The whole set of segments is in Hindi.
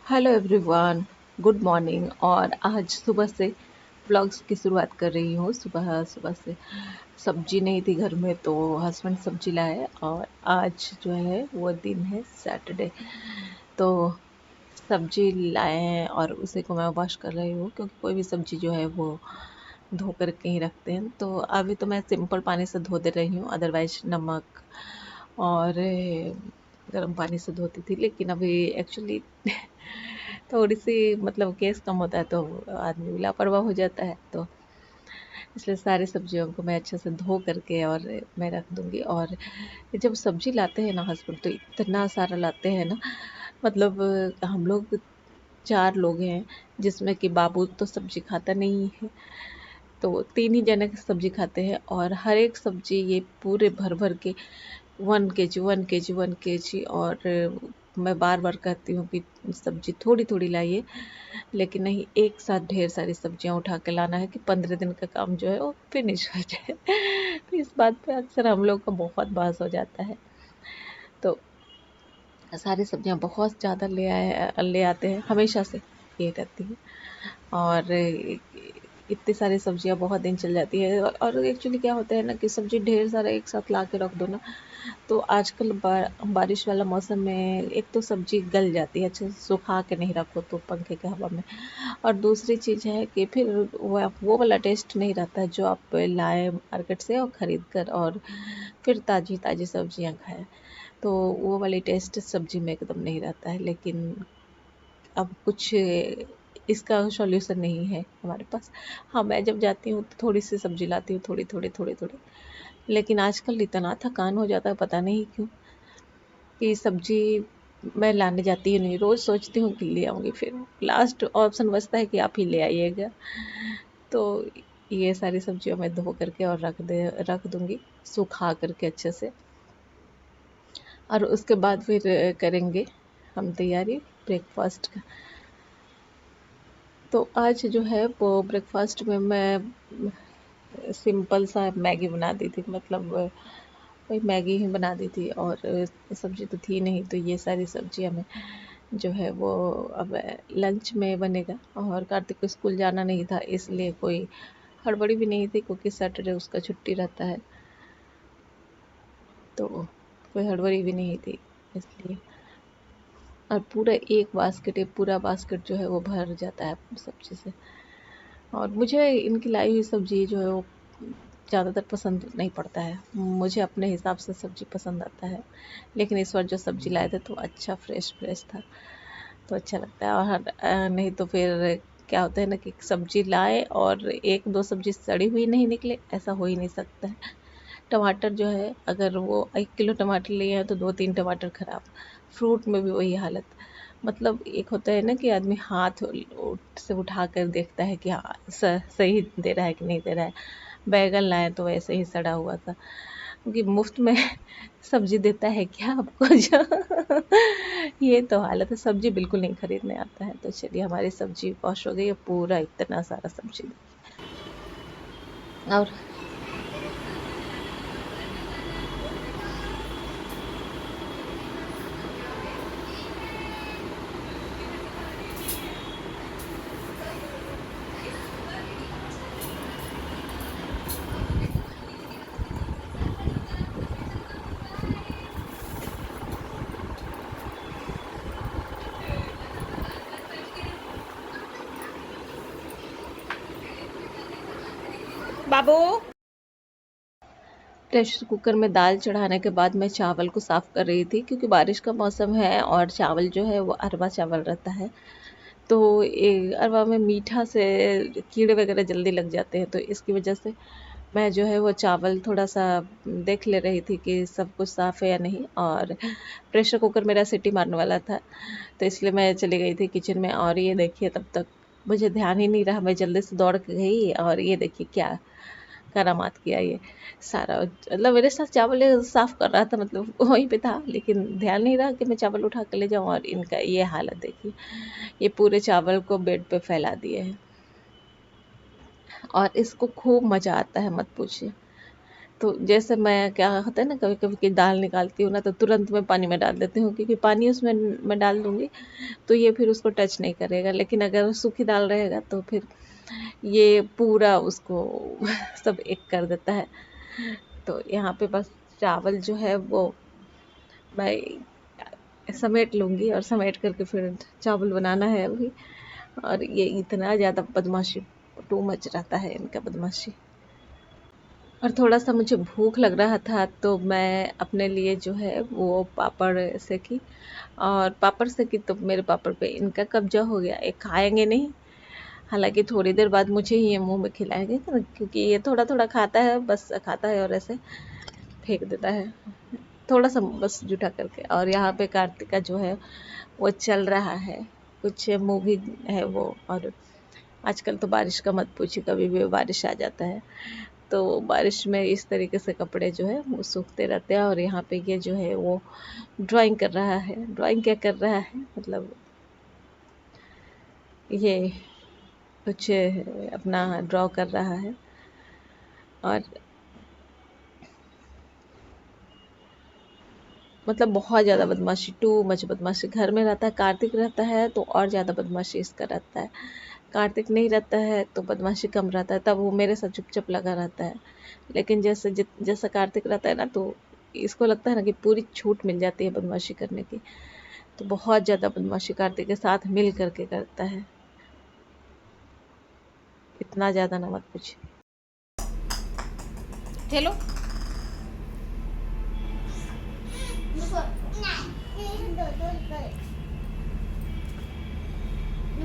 Hello everyone, good morning. और आज सुबह से व्लॉग्स की शुरुआत कर रही हूँ। सुबह सुबह से सब्जी नहीं थी घर में, तो हस्बैंड सब्जी लाए। और आज जो है वो दिन है सैटरडे, तो सब्जी लाए हैं और उसी को मैं वॉश कर रही हूँ, क्योंकि कोई भी सब्जी जो है वो धो कर के ही रखते हैं। तो अभी तो मैं सिंपल पानी से धो दे रही हूँ, अदरवाइज नमक और गर्म पानी से धोती थी। लेकिन अभी एक्चुअली थोड़ी सी मतलब केस कम होता है तो आदमी भी लापरवाह हो जाता है, तो इसलिए सारी सब्जियों को मैं अच्छे से धो करके और मैं रख दूँगी। और जब सब्जी लाते हैं ना हस्बैंड, तो इतना सारा लाते हैं ना, मतलब हम लोग 4 लोग हैं, जिसमें कि बाबू तो सब्जी खाता नहीं है, तो 3 ही जने सब्जी खाते हैं। और हर एक सब्जी ये पूरे भर-भर के 1 केजी 1 केजी 1 केजी। और मैं बार-बार कहती हूँ कि सब्जी थोड़ी-थोड़ी लाइए, लेकिन नहीं, एक साथ ढेर सारी सब्जियाँ उठा के लाना है कि 15 दिन का काम जो है वो फिनिश हो जाए। तो इस बात पे अक्सर हम लोग का बहुत बहस हो जाता है। तो सारी सब्जियाँ बहुत ज़्यादा ले आते हैं, हमेशा से ये रहती है। और इतनी सारी सब्जियाँ बहुत दिन चल जाती है। और एक्चुअली क्या होता है ना कि सब्जी ढेर सारा एक साथ ला के रख दो ना, तो आजकल बारिश वाला मौसम में एक तो सब्जी गल जाती है, अच्छे से सुखा के नहीं रखो तो पंखे के हवा में। और दूसरी चीज़ है कि फिर वो वाला टेस्ट नहीं रहता है जो आप लाए मार्केट से और ख़रीद कर, और फिर ताज़ी ताज़ी सब्जियां खाएं, तो वो वाली टेस्ट सब्जी में एकदम नहीं रहता है। लेकिन अब कुछ इसका सॉल्यूशन नहीं है हमारे पास। हाँ, मैं जब जाती हूँ तो थोड़ी सी सब्जी लाती हूँ, थोड़ी थोड़ी थोड़ी थोड़ी। लेकिन आजकल इतना थकान हो जाता है, पता नहीं क्यों, कि सब्जी मैं लाने जाती ही नहीं। रोज़ सोचती हूँ कि ले आऊँगी, फिर लास्ट ऑप्शन बचता है कि आप ही ले आइएगा। तो ये सारी सब्जियाँ मैं धो करके और रख दूँगी, सुखा करके अच्छे से। और उसके बाद फिर करेंगे हम तैयारी ब्रेकफास्ट का। तो आज जो है वो ब्रेकफास्ट में मैं सिंपल सा मैगी बना दी थी, मतलब वही मैगी ही बना दी थी। और सब्जी तो थी नहीं, तो ये सारी सब्जियां में जो है वो अब लंच में बनेगा। और कार्तिक को स्कूल जाना नहीं था, इसलिए कोई हड़बड़ी भी नहीं थी, क्योंकि सैटरडे उसका छुट्टी रहता है, तो कोई हड़बड़ी भी नहीं थी इसलिए। और पूरा एक बास्केट, एक पूरा बास्केट जो है वो भर जाता है सब्जी से। और मुझे इनकी लाई हुई सब्जी जो है वो ज़्यादातर पसंद नहीं पड़ता है, मुझे अपने हिसाब से सब्जी पसंद आता है। लेकिन इस बार जो सब्जी लाए थे तो अच्छा फ्रेश फ्रेश था, तो अच्छा लगता है। और नहीं तो फिर क्या होता है ना कि सब्जी लाए और एक दो सब्जी सड़ी हुई नहीं निकले, ऐसा हो ही नहीं सकता है। टमाटर जो है, अगर वो 1 किलो टमाटर लिए हैं तो 2-3 टमाटर खराब। फ्रूट में भी वही हालत। मतलब एक होता है ना कि आदमी हाथ से उठा कर देखता है कि हाँ सही दे रहा है कि नहीं दे रहा है। बैगन लाए तो वैसे ही सड़ा हुआ था, क्योंकि मुफ्त में सब्जी देता है क्या आपको जो। ये तो हालत है, सब्जी बिल्कुल नहीं खरीदने आता है। तो चलिए, हमारी सब्जी वॉश हो गई है, पूरा इतना सारा सब्जी। और बाबू, प्रेशर कुकर में दाल चढ़ाने के बाद मैं चावल को साफ़ कर रही थी, क्योंकि बारिश का मौसम है और चावल जो है वो अरवा चावल रहता है। तो अरवा में मीठा से कीड़े वगैरह जल्दी लग जाते हैं, तो इसकी वजह से मैं जो है वो चावल थोड़ा सा देख ले रही थी कि सब कुछ साफ़ है या नहीं। और प्रेशर कुकर मेरा सीटी मारने वाला था, तो इसलिए मैं चली गई थी किचन में। और ये देखिए, तब तक मुझे ध्यान ही नहीं रहा, मैं जल्दी से दौड़ के गई और ये देखिए क्या करामात किया ये सारा। मतलब मेरे साथ चावल साफ़ कर रहा था, मतलब वहीं पे था, लेकिन ध्यान नहीं रहा कि मैं चावल उठा के ले जाऊँ। और इनका ये हालत देखिए, ये पूरे चावल को बेड पे फैला दिए हैं। और इसको खूब मज़ा आता है, मत पूछिए। तो जैसे मैं क्या होता है ना, कभी कभी की दाल निकालती हूँ ना तो तुरंत मैं पानी में डाल देती हूँ, क्योंकि पानी उसमें मैं डाल दूँगी तो ये फिर उसको टच नहीं करेगा। लेकिन अगर सूखी दाल रहेगा तो फिर ये पूरा उसको सब एक कर देता है। तो यहाँ पे बस चावल जो है वो मैं समेट लूँगी, और समेट करके फिर चावल बनाना है अभी। और ये इतना ज़्यादा बदमाशी, टू मच रहता है इनका बदमाशी। और थोड़ा-सा मुझे भूख लग रहा था तो मैं अपने लिए जो है वो पापड़ सेंकी, और पापड़ सेंकी तो मेरे पापड़ पे इनका कब्ज़ा हो गया। ये खाएँगे नहीं, हालाँकि थोड़ी देर बाद मुझे ही ये मुँह में खिलाएँगे, क्योंकि ये थोड़ा-थोड़ा खाता है, बस खाता है और ऐसे फेंक देता है, थोड़ा-सा बस जूठा करके। और यहाँ पे कार्तिका जो है वो चल रहा है, कुछ मूवी है वो। और आजकल तो बारिश का मत पूछिए, कभी भी बारिश आ जाता है। तो बारिश में इस तरीके से कपड़े जो है वो सूखते रहते हैं। और यहाँ पे ये जो है वो ड्राइंग कर रहा है। ड्राइंग क्या कर रहा है, मतलब ये कुछ अपना ड्रॉ कर रहा है। और मतलब बहुत ज़्यादा बदमाशी, टू मच बदमाशी। घर में रहता है, कार्तिक रहता है तो और ज़्यादा बदमाशी इसका रहता है। कार्तिक नहीं रहता है तो बदमाशी कम रहता है, तब वो मेरे साथ चुपचाप लगा रहता है। लेकिन जैसा कार्तिक रहता है ना, तो इसको लगता है ना कि पूरी छूट मिल जाती है बदमाशी करने की। तो बहुत ज़्यादा बदमाशी कार्तिक के साथ मिल करके करता है, इतना ज़्यादा ना मत पूछिए। हेलो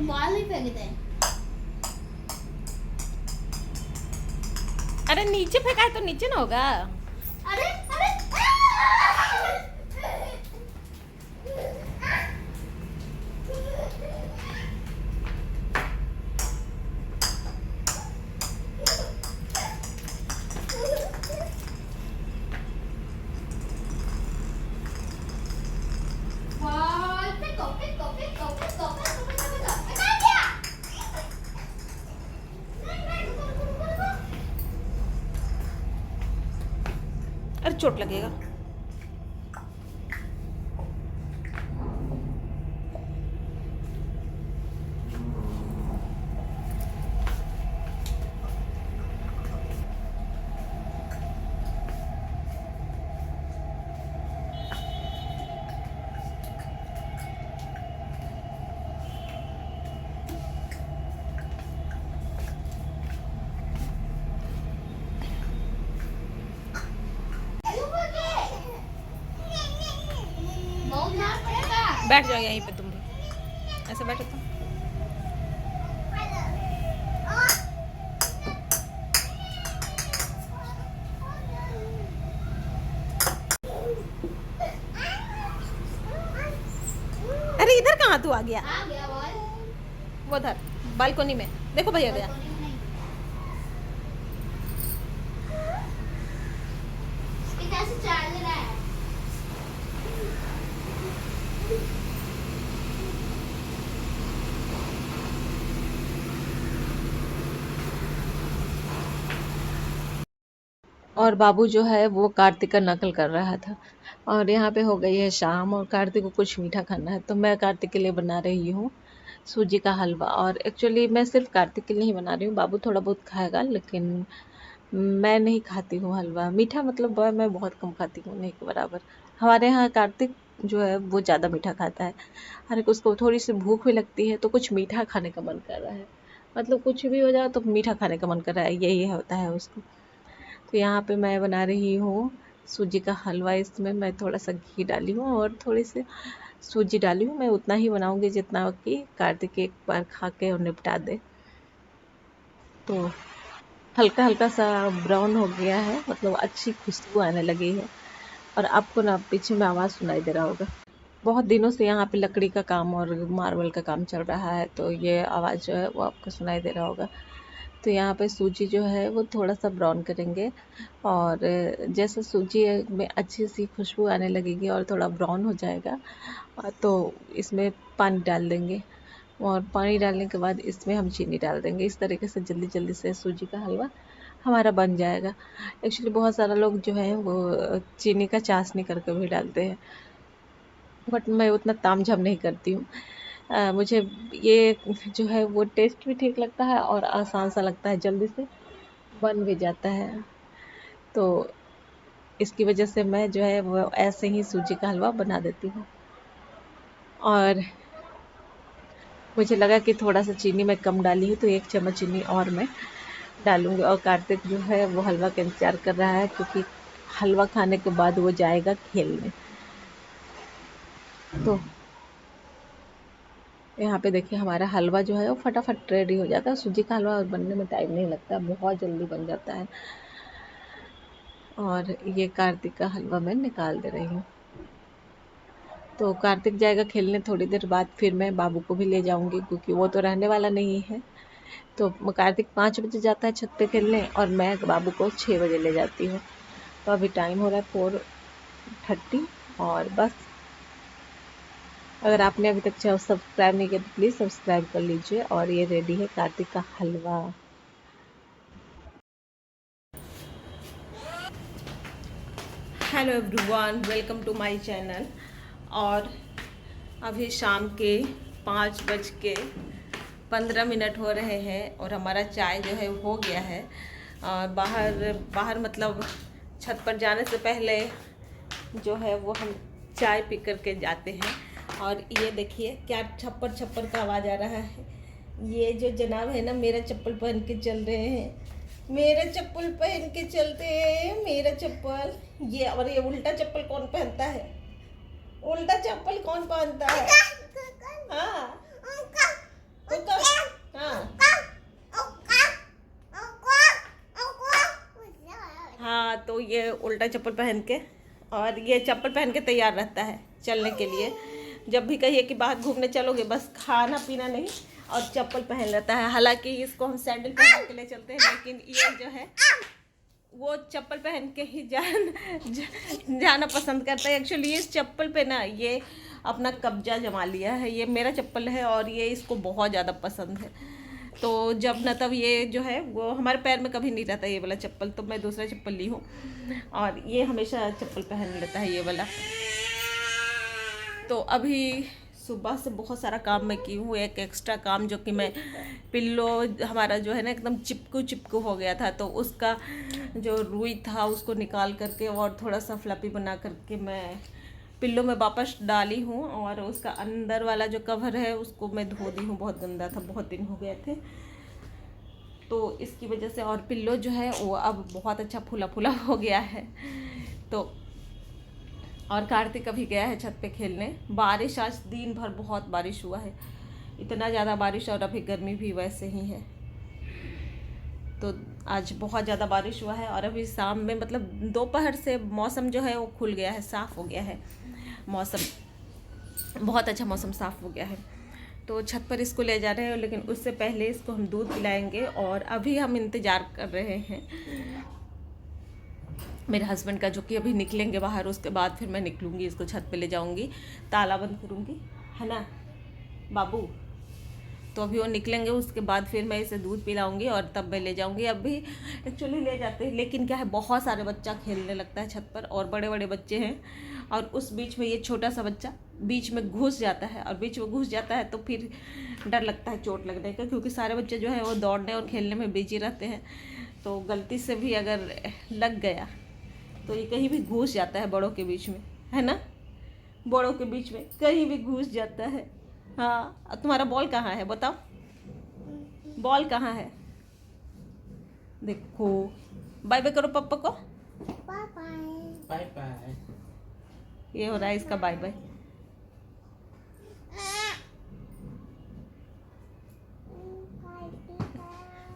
बाल नहीं फेंकते हैं। अरे नीचे फेंका है तो नीचे ना होगा। अरे अरे बाल फेंको फेंको फेंको फेंको फेंको फेंको हटा दिया। नहीं नहीं रुको रुको रुको रुको। अरे चोट लगेगा। बहुत मार पड़ेगा। बैठ जाओ यहीं पे, तुम भी ऐसे बैठो तो। अरे इधर कहाँ तू आ गया? आ गया बॉल। वो उधर बालकोनी में देखो, भैया गया। इसके कैसे चार्जर है? और बाबू जो है वो कार्तिक का नकल कर रहा था। और यहाँ पे हो गई है शाम, और कार्तिक को कुछ मीठा खाना है, तो मैं कार्तिक के लिए बना रही हूँ सूजी का हलवा। और एक्चुअली मैं सिर्फ कार्तिक के लिए ही बना रही हूँ, बाबू थोड़ा बहुत खाएगा, लेकिन मैं नहीं खाती हूँ हलवा मीठा, मतलब मैं बहुत कम खाती हूँ, नहीं के बराबर। हमारे यहाँ कार्तिक जो है वो ज़्यादा मीठा खाता है। हर एक उसको थोड़ी सी भूख भी लगती है तो कुछ मीठा खाने का मन कर रहा है, मतलब कुछ भी हो जाए तो मीठा खाने का मन कर रहा है, यही होता है उसको। तो यहाँ पे मैं बना रही हूँ सूजी का हलवा। इसमें मैं थोड़ा सा घी डाली हूँ और थोड़ी सी सूजी डाली हूँ। मैं उतना ही बनाऊँगी जितना कि कार्तिक एक बार खा के और निपटा दे। तो हल्का हल्का सा ब्राउन हो गया है, मतलब अच्छी खुशबू आने लगी है। और आपको ना पीछे में आवाज़ सुनाई दे रहा होगा, बहुत दिनों से यहाँ पे लकड़ी का काम और मार्बल का काम चल रहा है, तो ये आवाज़ जो है वो आपको सुनाई दे रहा होगा। तो यहाँ पे सूजी जो है वो थोड़ा सा ब्राउन करेंगे। और जैसे सूजी में अच्छी सी खुशबू आने लगेगी और थोड़ा ब्राउन हो जाएगा, तो इसमें पानी डाल देंगे। और पानी डालने के बाद इसमें हम चीनी डाल देंगे। इस तरीके से जल्दी जल्दी से सूजी का हलवा हमारा बन जाएगा। एक्चुअली बहुत सारा लोग जो है वो चीनी का चाशनी करके भी डालते हैं, बट मैं उतना तामझाम नहीं करती हूँ। मुझे ये जो है वो टेस्ट भी ठीक लगता है और आसान सा लगता है, जल्दी से बन भी जाता है। तो इसकी वजह से मैं जो है वो ऐसे ही सूजी का हलवा बना देती हूँ। और मुझे लगा कि थोड़ा सा चीनी मैं कम डाली हूँ, तो 1 चम्मच चीनी और मैं डालूँगी। और कार्तिक जो है वो हलवा का इंतज़ार कर रहा है, क्योंकि हलवा खाने के बाद वो जाएगा खेलने। तो यहाँ पे देखिए हमारा हलवा जो है वो फटाफट रेडी हो जाता है। सूजी का हलवा बनने में टाइम नहीं लगता, बहुत जल्दी बन जाता है। और ये कार्तिक का हलवा मैं निकाल दे रही हूँ। तो कार्तिक जाएगा खेलने थोड़ी देर बाद, फिर मैं बाबू को भी ले जाऊँगी, क्योंकि वो तो रहने वाला नहीं है। तो कार्तिक 5 बजे जाता है छत पे खेलने और मैं बाबू को 6 बजे ले जाती हूँ। तो अभी टाइम हो रहा है 4:30। और बस, अगर आपने अभी तक चैनल सब्सक्राइब नहीं किया तो प्लीज़ सब्सक्राइब कर लीजिए। और ये रेडी है कार्तिक का halwa. Hello everyone, welcome to my channel. और अभी शाम के 5:15 हो रहे हैं और हमारा चाय जो है हो गया है। और बाहर मतलब छत पर जाने से पहले जो है वो हम चाय पी कर के जाते हैं। और ये देखिए क्या छप्पर छप्पर का आवाज़ आ रहा है। ये जो जनाब है ना, मेरा चप्पल पहन के चल रहे हैं, मेरा चप्पल पहन के चलते हैं, मेरा चप्पल। ये और ये उल्टा चप्पल कौन पहनता है? उल्टा चप्पल कौन पहनता है? हाँ हाँ हाँ, तो ये उल्टा चप्पल पहन के, और ये चप्पल पहन के तैयार रहता है चलने के लिए। जब भी कहिए कि बाहर घूमने चलोगे, बस खाना पीना नहीं और चप्पल पहन लेता है। हालांकि इसको हम सैंडल पहन के ले चलते हैं, लेकिन ये जो है वो चप्पल पहन के ही जाना पसंद करता है। एक्चुअली इस चप्पल पे ना ये अपना कब्जा जमा लिया है। ये मेरा चप्पल है और ये इसको बहुत ज़्यादा पसंद है। तो जब न तब ये जो है वो हमारे पैर में कभी नहीं रहता ये वाला चप्पल, तो मैं दूसरा चप्पल ली हूँ और ये हमेशा चप्पल पहन लेता है ये वाला। तो अभी सुबह से बहुत सारा काम मैं की हूँ। एक एक्स्ट्रा काम जो कि मैं पिल्लो हमारा जो है ना एकदम चिपकू हो गया था, तो उसका जो रुई था उसको निकाल करके और थोड़ा सा फ्लफी बना करके मैं पिल्लो में वापस डाली हूँ। और उसका अंदर वाला जो कवर है उसको मैं धो दी हूँ, बहुत गंदा था, बहुत दिन हो गए थे, तो इसकी वजह से। और पिल्लो जो है वो अब बहुत अच्छा फूला फूला हो गया है। तो और कार्तिक अभी गया है छत पे खेलने। बारिश आज दिन भर बहुत बारिश हुआ है, इतना ज़्यादा बारिश, और अभी गर्मी भी वैसे ही है। तो आज बहुत ज़्यादा बारिश हुआ है। और अभी शाम में मतलब दोपहर से मौसम जो है वो खुल गया है, साफ़ हो गया है मौसम, बहुत अच्छा मौसम साफ़ हो गया है। तो छत पर इसको ले जा रहे हैं, लेकिन उससे पहले इसको हम दूध पिलाएंगे। और अभी हम इंतज़ार कर रहे हैं मेरे हस्बैंड का, जो कि अभी निकलेंगे बाहर। उसके बाद फिर मैं निकलूँगी, इसको छत पे ले जाऊँगी, ताला बंद करूँगी, है ना बाबू। तो अभी वो निकलेंगे, उसके बाद फिर मैं इसे दूध पिलाऊंगी और तब मैं ले जाऊंगी। अभी एक्चुअली ले जाते हैं, लेकिन क्या है बहुत सारे बच्चा खेलने लगता है छत पर, और बड़े बड़े बच्चे हैं, और उस बीच में ये छोटा सा बच्चा बीच में घुस जाता है। और बीच में घुस जाता है तो फिर डर लगता है चोट लगने का, क्योंकि सारे बच्चे जो है वो दौड़ने और खेलने में बिजी रहते हैं। तो गलती से भी अगर लग गया तो ये कहीं भी घुस जाता है बड़ों के बीच में, है ना, बड़ों के बीच में कहीं भी घुस जाता है। हाँ, तुम्हारा बॉल कहाँ है बताओ, बॉल कहाँ है? देखो, बाय बाय करो पापा को, बाय बाय। Bye bye. ये हो रहा है इसका बाय बाय।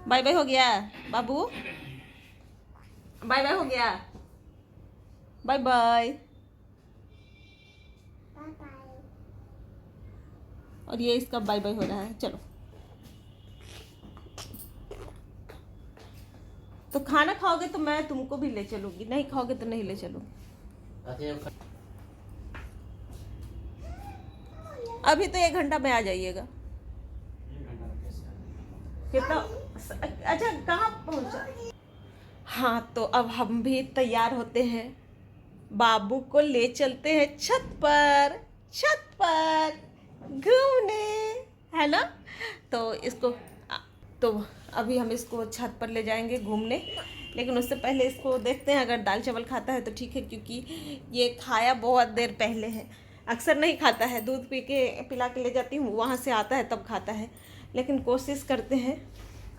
बाय बाय हो गया बाबू, बाय बाय हो गया, बाय बाय। और ये इसका बाय बाय हो रहा है। चलो, तो खाना खाओगे तो मैं तुमको भी ले चलूंगी, नहीं खाओगे तो नहीं ले चलूंगी। अभी तो 1 घंटा में आ जाइएगा। कितना? अच्छा, कहाँ पहुंचा? हाँ, तो अब हम भी तैयार होते हैं, बाबू को ले चलते हैं छत पर घूमने, है ना। तो इसको तो अभी हम इसको छत पर ले जाएंगे घूमने, लेकिन उससे पहले इसको देखते हैं, अगर दाल चावल खाता है तो ठीक है, क्योंकि ये खाया बहुत देर पहले है, अक्सर नहीं खाता है। दूध पी के पिला के ले जाती हूँ, वहाँ से आता है तब खाता है, लेकिन कोशिश करते हैं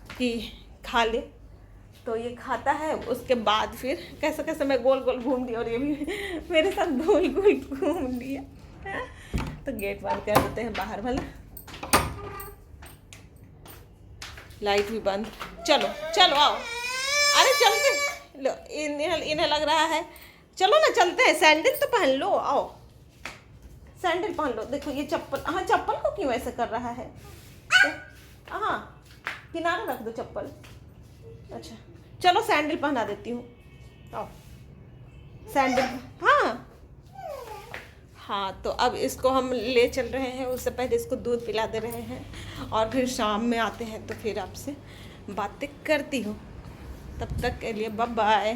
कि खा ले। तो ये खाता है, उसके बाद फिर कैसे कैसे मैं गोल गोल घूम दी और ये भी मेरे साथ गोल गोल घूम लिया। तो गेट बंद कर देते हैं बाहर वाला, लाइट भी बंद। चलो चलो आओ, अरे चल के लो, इन्हें लग रहा है, चलो ना चलते हैं, सैंडल तो पहन लो, आओ सैंडल पहन लो। देखो ये चप्पल, हाँ चप्पल को क्यों ऐसे कर रहा है, हाँ किनारा रख दो चप्पल। अच्छा चलो सैंडल पहना देती हूँ, आओ सैंडल। हाँ हाँ, तो अब इसको हम ले चल रहे हैं, उससे पहले इसको दूध पिला दे रहे हैं, और फिर शाम में आते हैं तो फिर आपसे बातें करती हूँ। तब तक के लिए बाय बाय।